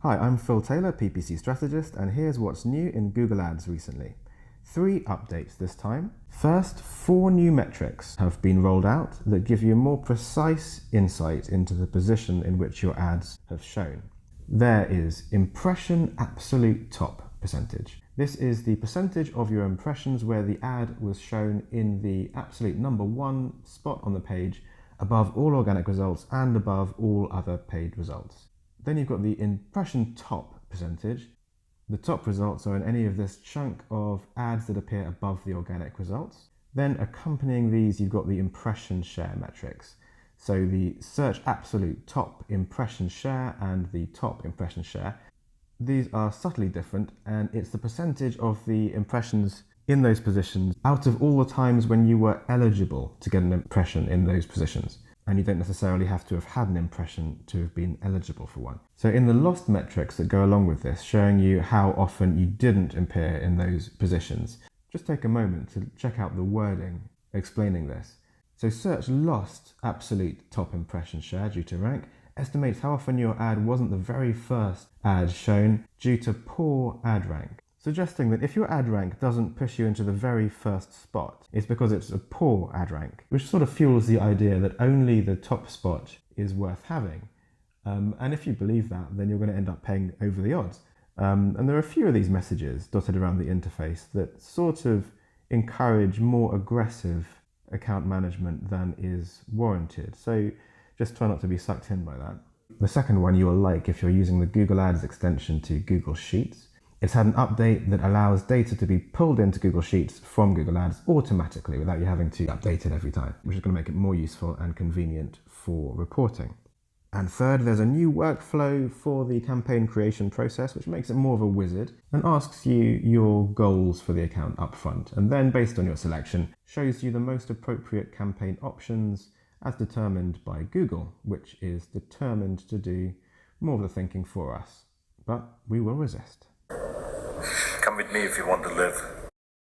Hi, I'm Phil Taylor, PPC strategist, and here's what's new in Google Ads recently. 3 updates this time. First, 4 new metrics have been rolled out that give you a more precise insight into the position in which your ads have shown. There is impression absolute top percentage. This is the percentage of your impressions where the ad was shown in the absolute number 1 spot on the page, above all organic results and above all other paid results. Then you've got the impression top percentage. The top results are in any of this chunk of ads that appear above the organic results. Then accompanying these, you've got the impression share metrics. So the search absolute top impression share and the top impression share. These are subtly different, and it's the percentage of the impressions in those positions out of all the times when you were eligible to get an impression in those positions. And you don't necessarily have to have had an impression to have been eligible for one. So in the lost metrics that go along with this, showing you how often you didn't appear in those positions, just take a moment to check out the wording explaining this. So search lost absolute top impression share due to rank, estimates how often your ad wasn't the very first ad shown due to poor ad rank, suggesting that if your ad rank doesn't push you into the very first spot, it's because it's a poor ad rank, which sort of fuels the idea that only the top spot is worth having. And if you believe that, then you're going to end up paying over the odds. And there are a few of these messages dotted around the interface that sort of encourage more aggressive account management than is warranted. So just try not to be sucked in by that. The second one you will like if you're using the Google Ads extension to Google Sheets. It's had an update that allows data to be pulled into Google Sheets from Google Ads automatically without you having to update it every time, which is going to make it more useful and convenient for reporting. And third, there's a new workflow for the campaign creation process, which makes it more of a wizard and asks you your goals for the account up front. And then, based on your selection, shows you the most appropriate campaign options as determined by Google, which is determined to do more of the thinking for us. But we will resist. Come with me if you want to live.